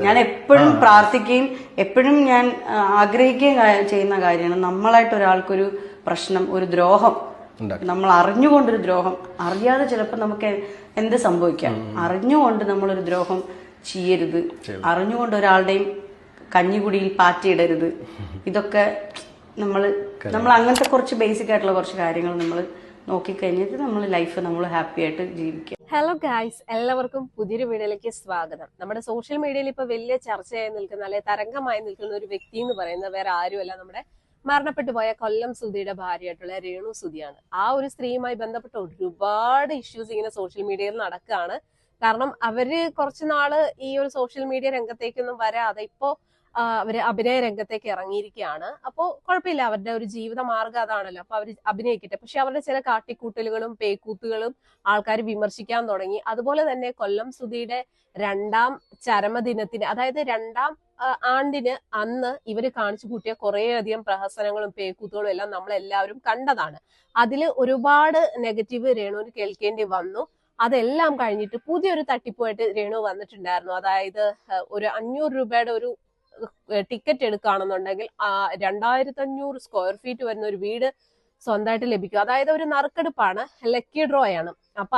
ഞാൻ എപ്പോഴും പ്രാർത്ഥിക്കുകയും എപ്പോഴും ഞാൻ ആഗ്രഹിക്കുകയും ചെയ്യുന്ന കാര്യമാണ് നമ്മളായിട്ട് ഒരാൾക്കൊരു പ്രശ്നം, ഒരു ദ്രോഹം, നമ്മൾ അറിഞ്ഞുകൊണ്ടൊരു ദ്രോഹം, അറിയാതെ ചിലപ്പോൾ നമുക്ക് എന്ത് സംഭവിക്കാം, അറിഞ്ഞുകൊണ്ട് നമ്മളൊരു ദ്രോഹം ചെയ്യരുത്, അറിഞ്ഞുകൊണ്ട് ഒരാളുടെയും കഞ്ഞിക്കുടിയിൽ പാറ്റിയിടരുത്. ഇതൊക്കെ നമ്മൾ അങ്ങനത്തെ കുറച്ച് ബേസിക് ആയിട്ടുള്ള കുറച്ച് കാര്യങ്ങൾ നമ്മൾ നോക്കിക്കഴിഞ്ഞിട്ട് നമ്മൾ ലൈഫ് നമ്മൾ ഹാപ്പി ആയിട്ട് ജീവിക്കുക. ഹലോ ഗായ്സ്, എല്ലാവർക്കും പുതിയൊരു വീഡിയോയിലേക്ക് സ്വാഗതം. നമ്മുടെ സോഷ്യൽ മീഡിയയിൽ ഇപ്പൊ വലിയ ചർച്ചയായി നിൽക്കുന്ന അല്ലെ തരംഗമായി നിൽക്കുന്ന ഒരു വ്യക്തി എന്ന് പറയുന്നത് വേറെ ആരുമല്ല, നമ്മുടെ മരണപ്പെട്ടു പോയ കൊല്ലം സുധിയുടെ ഭാര്യയായിട്ടുള്ള രേണു സുധിയാണ്. ആ ഒരു സ്ത്രീയുമായി ബന്ധപ്പെട്ട ഒരുപാട് ഇഷ്യൂസ് ഇങ്ങനെ സോഷ്യൽ മീഡിയയിൽ നടക്കുകയാണ്. കാരണം അവര് കുറച്ചുനാള് ഈ ഒരു സോഷ്യൽ മീഡിയ രംഗത്തേക്കൊന്നും വരാതെ ഇപ്പോ അവര് അഭിനയ രംഗത്തേക്ക് ഇറങ്ങിയിരിക്കുകയാണ്. അപ്പോൾ കുഴപ്പമില്ല, അവരുടെ ഒരു ജീവിത മാർഗം അതാണല്ലോ, അപ്പൊ അവര് അഭിനയിക്കട്ടെ. പക്ഷെ അവരുടെ ചില കാട്ടിക്കൂട്ടലുകളും പേക്കൂത്തുകളും ആൾക്കാർ വിമർശിക്കാൻ തുടങ്ങി. അതുപോലെ തന്നെ കൊല്ലം സുധിയുടെ രണ്ടാം ചരമദിനത്തിന്, അതായത് രണ്ടാം ആണ്ടിന് അന്ന് ഇവര് കാണിച്ചു കൂട്ടിയ കുറേയധികം പ്രഹസനങ്ങളും പേക്കൂത്തുകളും എല്ലാം നമ്മളെല്ലാവരും കണ്ടതാണ്. അതിൽ ഒരുപാട് നെഗറ്റീവ് രേണുവിന് കേൾക്കേണ്ടി വന്നു. അതെല്ലാം കഴിഞ്ഞിട്ട് പുതിയൊരു തട്ടിപ്പുമായിട്ട് രേണു വന്നിട്ടുണ്ടായിരുന്നു. അതായത് ഒരു 500 രൂപയുടെ ഒരു ടിക്കറ്റ് എടുക്കുകയാണെന്നുണ്ടെങ്കിൽ 2500 സ്ക്വയർ ഫീറ്റ് വരുന്ന ഒരു വീട് സ്വന്തമായിട്ട് ലഭിക്കും. അതായത് ഒരു നറുക്കെടുപ്പാണ്, ലക്കി ഡ്രോ ആണ്. അപ്പൊ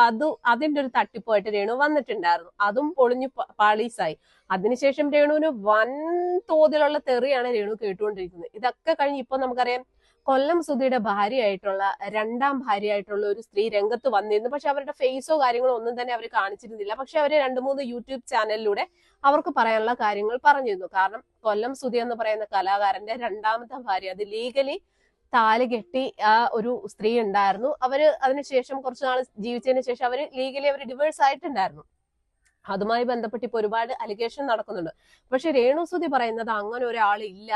അതിന്റെ ഒരു തട്ടിപ്പുമായിട്ട് രേണു വന്നിട്ടുണ്ടായിരുന്നു. അതും പൊളിഞ്ഞു പാളീസായി. അതിനുശേഷം രേണുവിന് വൻ തോതിലുള്ള തെറിയാണ് രേണു കേട്ടുകൊണ്ടിരിക്കുന്നത്. ഇതൊക്കെ കഴിഞ്ഞ് ഇപ്പൊ നമുക്കറിയാം കൊല്ലം സുധിയുടെ ഭാര്യയായിട്ടുള്ള രണ്ടാം ഭാര്യയായിട്ടുള്ള ഒരു സ്ത്രീ രംഗത്ത് വന്നിരുന്നു. പക്ഷെ അവരുടെ ഫേസോ കാര്യങ്ങളോ ഒന്നും തന്നെ അവർ കാണിച്ചിരുന്നില്ല. പക്ഷെ അവര് 2-3 യൂട്യൂബ് ചാനലിലൂടെ അവർക്ക് പറയാനുള്ള കാര്യങ്ങൾ പറഞ്ഞിരുന്നു. കാരണം കൊല്ലം സുധി എന്ന് പറയുന്ന കലാകാരന്റെ രണ്ടാമത്തെ ഭാര്യ, അത് ലീഗലി താലി കെട്ടി ആ ഒരു സ്ത്രീ ഉണ്ടായിരുന്നു. അവര് അതിനുശേഷം കുറച്ചു നാൾ ജീവിച്ചതിന് ശേഷം അവര് ലീഗലി അവർ ഡിവേഴ്സ് ആയിട്ടുണ്ടായിരുന്നു. അതുമായി ബന്ധപ്പെട്ട് ഇപ്പൊ ഒരുപാട് അലിഗേഷൻ നടക്കുന്നുണ്ട്. പക്ഷെ രേണു സുധി പറയുന്നത് അങ്ങനെ ഒരാളില്ല,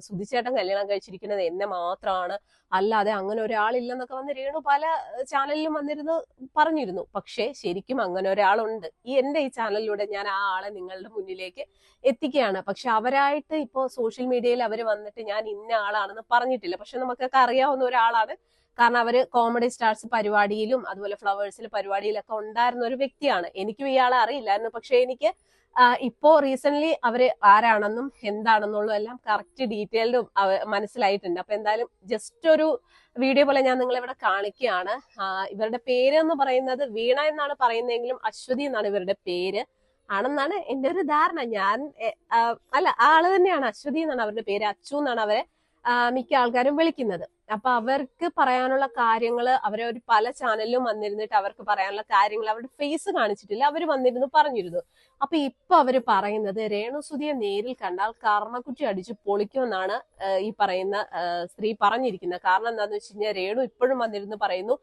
സുധി ചേട്ടൻ കല്യാണം കഴിച്ചിരിക്കുന്നത് എന്നെ മാത്രമാണ്, അല്ലാതെ അങ്ങനെ ഒരാളില്ലെന്നൊക്കെ വന്ന് രേണു പല ചാനലിലും വന്നിരുന്നു പറഞ്ഞിരുന്നു. പക്ഷെ ശരിക്കും അങ്ങനെ ഒരാളുണ്ട്. എന്റെ ഈ ചാനലിലൂടെ ഞാൻ ആ ആളെ നിങ്ങളുടെ മുന്നിലേക്ക് എത്തിക്കുകയാണ്. പക്ഷെ അവരായിട്ട് ഇപ്പോ സോഷ്യൽ മീഡിയയിൽ അവര് വന്നിട്ട് ഞാൻ ഇന്ന ആളാണെന്ന് പറഞ്ഞിട്ടില്ല. പക്ഷെ നമുക്കൊക്കെ അറിയാവുന്ന ഒരാളാണ്. കാരണം അവര് കോമഡി സ്റ്റാർസ് പരിപാടിയിലും അതുപോലെ ഫ്ലവേഴ്സിലെ പരിപാടിയിലൊക്കെ ഉണ്ടായിരുന്ന ഒരു വ്യക്തിയാണ്. എനിക്കും ഇയാളെ അറിയില്ലായിരുന്നു. പക്ഷെ എനിക്ക് ഇപ്പോ റീസെന്റ് അവര് ആരാണെന്നും എന്താണെന്നുള്ളതും എല്ലാം കറക്റ്റ് ഡീറ്റെയിൽഡും മനസ്സിലായിട്ടുണ്ട്. അപ്പൊ എന്തായാലും ജസ്റ്റ് ഒരു വീഡിയോ പോലെ ഞാൻ നിങ്ങളെ ഇവിടെ കാണിക്കുകയാണ്. ഇവരുടെ പേര് എന്ന് പറയുന്നത് വീണ എന്നാണ് പറയുന്നതെങ്കിലും അശ്വതി എന്നാണ് ഇവരുടെ പേര് ആണെന്നാണ് എന്റെ ഒരു ധാരണ. അല്ല, ആള് തന്നെയാണ്, അശ്വതി എന്നാണ് അവരുടെ പേര്. അച്ചു എന്നാണ് അവരെ മിക്ക ആൾക്കാരും വിളിക്കുന്നത്. അപ്പൊ അവർക്ക് പറയാനുള്ള കാര്യങ്ങൾ അവരെ ഒരു പല ചാനലിലും വന്നിരുന്നിട്ട് അവർക്ക് പറയാനുള്ള കാര്യങ്ങൾ അവരുടെ ഫേസ് കാണിച്ചിട്ടില്ല, അവര് വന്നിരുന്നു പറഞ്ഞിരുന്നു. അപ്പൊ ഇപ്പൊ അവര് പറയുന്നത് രേണു സുധിയെ നേരിൽ കണ്ടാൽ കർണക്കുറ്റി അടിച്ച് പൊളിക്കുമെന്നാണ് ഈ പറയുന്ന സ്ത്രീ പറഞ്ഞിരിക്കുന്നത്. കാരണം എന്താന്ന് വെച്ച് കഴിഞ്ഞാൽ രേണു ഇപ്പോഴും വന്നിരുന്നു പറയുന്നു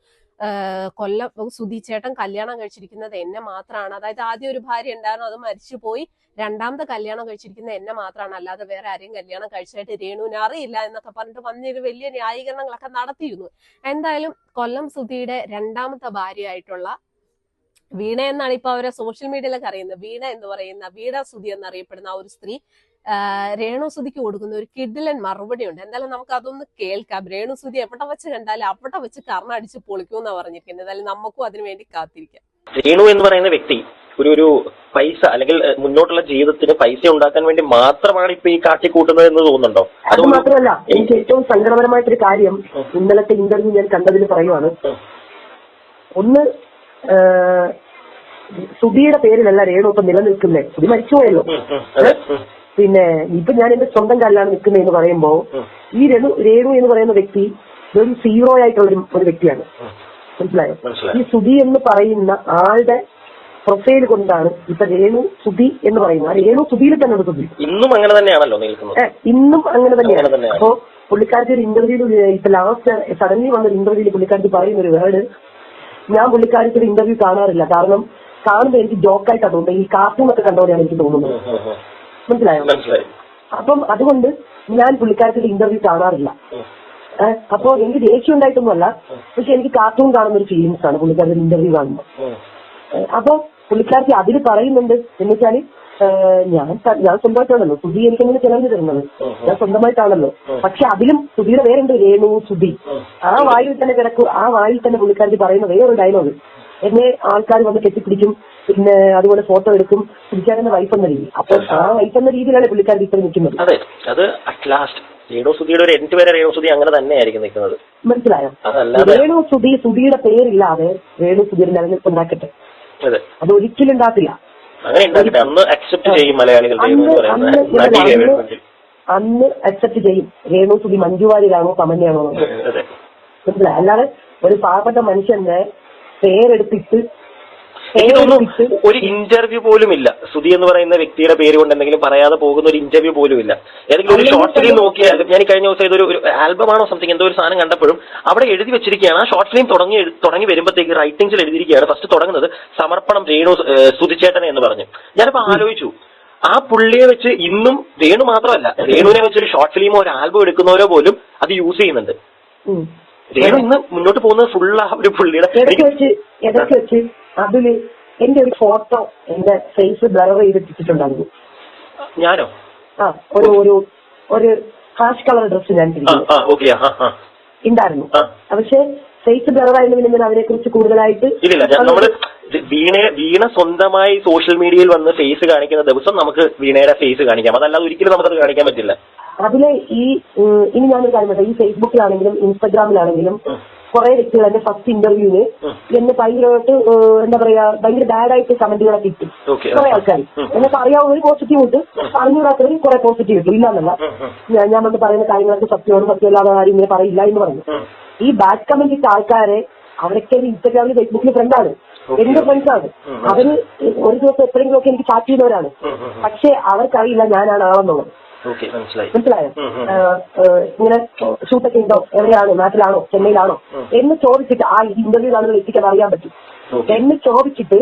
കൊല്ലം സുധി ചേട്ടൻ കല്യാണം കഴിച്ചിരിക്കുന്നത് എന്നെ മാത്രമാണ്. അതായത് ആദ്യം ഒരു ഭാര്യ ഉണ്ടായിരുന്നു, അത് മരിച്ചുപോയി. രണ്ടാമത്തെ കല്യാണം കഴിച്ചിരിക്കുന്നത് എന്നെ മാത്രമാണ്, അല്ലാതെ വേറെ ആരെയും കല്യാണം കഴിച്ചതായിട്ട് രേണുവിനെ അറിയില്ല എന്നൊക്കെ പറഞ്ഞിട്ട് വന്നൊരു വലിയ ന്യായീകരണങ്ങളൊക്കെ നടത്തിയിരുന്നു. എന്തായാലും കൊല്ലം സുധിയുടെ രണ്ടാമത്തെ ഭാര്യയായിട്ടുള്ള വീണ എന്നാണ് ഇപ്പൊ അവരെ സോഷ്യൽ മീഡിയയിലൊക്കെ അറിയുന്നത്. വീണ എന്ന് പറയുന്ന വീണ സുധി എന്നറിയപ്പെടുന്ന ആ ഒരു സ്ത്രീ രേണു സുധിക്ക് കൊടുക്കുന്ന ഒരു കിഡിലൻ മറുപടി ഉണ്ട്. എന്തായാലും നമുക്ക് അതൊന്ന് കേൾക്കാം. രേണു സുധി എവിടെ വെച്ച് കണ്ടാലും അവിടെ വെച്ച് കർണ അടിച്ച് പൊളിക്കുമെന്നാണ് പറഞ്ഞിരിക്കുന്നത്. എന്തായാലും നമുക്കും അതിനു വേണ്ടി കാത്തിരിക്കാം. രേണു എന്ന് പറയുന്ന വ്യക്തി ഒരു പൈസ അല്ലെങ്കിൽ മുന്നോട്ടുള്ള ജീവിതത്തിന് പൈസ ഉണ്ടാക്കാൻ വേണ്ടി മാത്രമാണ് ഇപ്പൊ ഈ കാട്ടിക്കൂട്ടുന്നത് എന്ന് തോന്നുന്നുണ്ടോ? അത് മാത്രമല്ല, എനിക്ക് ഏറ്റവും സങ്കടപരമായിട്ടൊരു കാര്യം ഇന്നലത്തെ ഇന്റർവ്യൂ ഞാൻ കണ്ടതിൽ പറയുവാണ്. ഒന്ന്, സുധിയുടെ പേരിലല്ല രേണു ഇപ്പൊ നിലനിൽക്കുന്നത്. സുധി മരിച്ചുപോയല്ലോ. പിന്നെ ഇപ്പൊ ഞാൻ എന്റെ സ്വന്തം കാലിലാണ് നിൽക്കുന്നതെന്ന് പറയുമ്പോ ഈ രേണു എന്ന് പറയുന്ന വ്യക്തി ഒരു സീറോ ആയിട്ടുള്ള ഒരു വ്യക്തിയാണ്. മനസ്സിലായോ? ഈ സുധി എന്ന് പറയുന്ന ആളുടെ പ്രൊഫൈൽ കൊണ്ടാണ് ഇപ്പൊ രേണു സുധി എന്ന് പറയുന്നത്. രേണു സുധിയിൽ തന്നെ സുധി ഇന്നും അങ്ങനെ തന്നെയാണല്ലോ നിൽക്കുന്നത്. ഇന്നും അങ്ങനെ തന്നെയാണ്. അപ്പോ പുള്ളിക്കാർക്ക് ഒരു ഇന്റർവ്യൂല് ഇപ്പൊ ലാസ്റ്റ് സഡൻലി വന്നൊരു ഇന്റർവ്യൂല് പുള്ളിക്കാർക്ക് പറയുന്ന ഒരു വേർഡ്, ഞാൻ പുള്ളിക്കാർക്ക് ഒരു ഇന്റർവ്യൂ കാണാറില്ല, കാരണം കാണുമ്പോൾ എനിക്ക് ജോക്കായിട്ടാണ് തോന്നുന്നത്, ഈ കാർട്ടൂൺ ഒക്കെ കണ്ടോടെയാണ് എനിക്ക് തോന്നുന്നത്. മനസ്സിലായോ? അപ്പം അതുകൊണ്ട് ഞാൻ പുള്ളിക്കാർക്ക് ഇന്റർവ്യൂ കാണാറില്ല. അപ്പോ എനിക്ക് ദേഷ്യം ഉണ്ടായിട്ടൊന്നുമല്ല, പക്ഷെ എനിക്ക് കാർട്ടൂൺ കാണുന്ന ഒരു ഫീലിങ്സ് ആണ് പുള്ളിക്കാർക്ക് ഇന്റർവ്യൂ കാണുമ്പോൾ. അപ്പൊ പുള്ളിക്കാർക്ക് അതിൽ പറയുന്നുണ്ട് എന്ന് വെച്ചാല് ഞാൻ സ്വന്തമായിട്ടാണല്ലോ സുധി എനിക്കെങ്ങനെ ചെലവ് തരുന്നത്, ഞാൻ സ്വന്തമായിട്ടാണല്ലോ. പക്ഷെ അതിലും സുധിയുടെ പേരുണ്ട്, രേണു സുധി. ആ വായിൽ തന്നെ പുള്ളിക്കാർക്ക് പറയുന്ന വേറൊരു ഡയലോഗ്, എന്നെ ആൾക്കാർ വന്ന് കെട്ടിപ്പിടിക്കും, പിന്നെ അതുപോലെ ഫോട്ടോ എടുക്കും, പുള്ളിക്കാരന്റെ വൈഫ് എന്ന രീതി. അപ്പൊ ആ വൈഫ് എന്ന രീതിയിലാണ് പുള്ളിക്കാരൻ ഇപ്പോൾ നിൽക്കുന്നത്. അതെ, അത് അറ്റ് ലാസ്റ്റ് രേണുസുതിയുടെ ഒരു എൻഡ് വരെ രേണുസുതി അങ്ങനെ തന്നെയായിരിക്കും നിൽക്കുന്നത്. മനസ്സിലായോ? സുധിയുടെ പേരില്ലാതെ രേണുസുതി ഒരു നിലനിൽപ്പ് ഉണ്ടാക്കട്ടെ. അത് ഒരിക്കലും ഉണ്ടാക്കില്ല. അന്ന് അക്സെപ്റ്റ് ചെയ്യും മലയാളികൾ. അന്ന് അക്സെപ്റ്റ് ചെയ്യും രേണുസുതി മഞ്ജു വാര്യരാണോ തമന്നയാണോ. മനസ്സിലായി? അല്ലാതെ ഒരു പാവപ്പെട്ട മനുഷ്യന്റെ പേരെടുത്തിട്ട് ഒരു ഇന്റർവ്യൂ പോലും ഇല്ല. സുധി എന്ന് പറയുന്ന വ്യക്തിയുടെ പേര് കൊണ്ട് എന്തെങ്കിലും പറയാതെ പോകുന്ന ഒരു ഇന്റർവ്യൂ പോലും ഇല്ല. ഏതെങ്കിലും ഒരു ഷോർട്ട് ഫിലിം നോക്കിയാലും, ഞാൻ കഴിഞ്ഞ ദിവസം ഇതൊരു ആൽബമാണോ സംതിങ് എന്തോ ഒരു സാധനം കണ്ടപ്പോഴും അവിടെ എഴുതി വെച്ചിരിക്കുകയാണ്. ആ ഷോർട്ട് ഫിലിം തുടങ്ങി വരുമ്പോഴത്തേക്ക് റൈറ്റിംഗ്സിൽ എഴുതിയിരിക്കുകയാണ് ഫസ്റ്റ് തുടങ്ങുന്നത് സമർപ്പണം സുധിച്ചേട്ടനെ എന്ന് പറഞ്ഞു. ഞാനിപ്പോ ആലോചിച്ചു, ആ പുള്ളിയെ വെച്ച് ഇന്നും രേണു മാത്രമല്ല, രേണുവിനെ വെച്ചൊരു ഷോർട്ട് ഫിലിമോ ഒരു ആൽബം എടുക്കുന്നവരോ പോലും അത് യൂസ് ചെയ്യുന്നുണ്ട്. രേണു ഇന്ന് മുന്നോട്ട് പോകുന്നത് ഫുൾ ആ ഒരു പുള്ളിയുടെ അതില് എന്റെ ഒരു ഫോട്ടോ എന്റെ ഫേസ് ബ്ലർ ചെയ്തിട്ടുണ്ടായിരുന്നു. ഞാനോ? ആ, ഒരു ഹാഷ് കളർ ഡ്രസ് ഞാൻ ഉണ്ടായിരുന്നു. പക്ഷെ ഫേസ് ബ്ലർ ആയിരുന്നു. പിന്നെ അവരെ കുറിച്ച് കൂടുതലായിട്ട് ഇല്ല. നമ്മള് വീണ സ്വന്തമായി സോഷ്യൽ മീഡിയയിൽ വന്ന് ഫേസ് കാണിക്കുന്ന ദിവസം നമുക്ക് വീണയുടെ ഫേസ് കാണിക്കാം. അതല്ലാതെ ഒരിക്കലും നമുക്കത് കാണിക്കാൻ പറ്റില്ല. അതിലെ ഇനി ഞാനൊരു കാര്യം പറയാം. ഈ ഫേസ്ബുക്കിലാണെങ്കിലും ഇൻസ്റ്റാഗ്രാമിലാണെങ്കിലും കുറെ വ്യക്തികൾ എന്റെ ഫസ്റ്റ് ഇന്റർവ്യൂവിന് എന്നെ ഭയങ്കരമായിട്ട് എന്താ പറയാ ഭയങ്കര ബാഡായിട്ട് കമന്റുകളൊക്കെ ഇട്ടു. കുറെ ആൾക്കാർ എന്നൊക്കെ അറിയാവുന്ന ഒരു പോസിറ്റീവ് ഇട്ട്, അറിഞ്ഞൂടാത്തവർ കുറെ പോസിറ്റീവ് ഇട്ടു. ഇല്ലാന്നല്ല, ഞാൻ വന്ന് പറയുന്ന കാര്യങ്ങളൊക്കെ സത്യമല്ലാതെ ആരും ഇങ്ങനെ പറയില്ല എന്ന് പറഞ്ഞു. ഈ ബാഡ് കമന്റ് ഇട്ട ആൾക്കാരെ അവരൊക്കെ ഇൻസ്റ്റാഗ്രാമിൽ ഫേസ്ബുക്കിൽ ഫ്രണ്ടാണ്, എന്റെ ഫ്രണ്ട്സാണ്. അവര് ഒരു ദിവസം എപ്പോഴെങ്കിലും ഒക്കെ എനിക്ക് ചാറ്റ് ചെയ്യുന്നവരാണ്. പക്ഷെ അവർക്കറിയില്ല ഞാനാണ് ആളെന്നുള്ളത്. മനസ്സിലായോ? ഇങ്ങനെ ഷൂട്ടൊക്കെ ഉണ്ടോ, എവിടെയാണോ, നാട്ടിലാണോ, ചെന്നൈയിലാണോ എന്ന് ചോദിച്ചിട്ട് ആ ഇന്റർവ്യൂ ആളുകൾ എത്തിക്കാൻ അറിയാൻ പറ്റും. എന്ന് ചോദിച്ചിട്ട്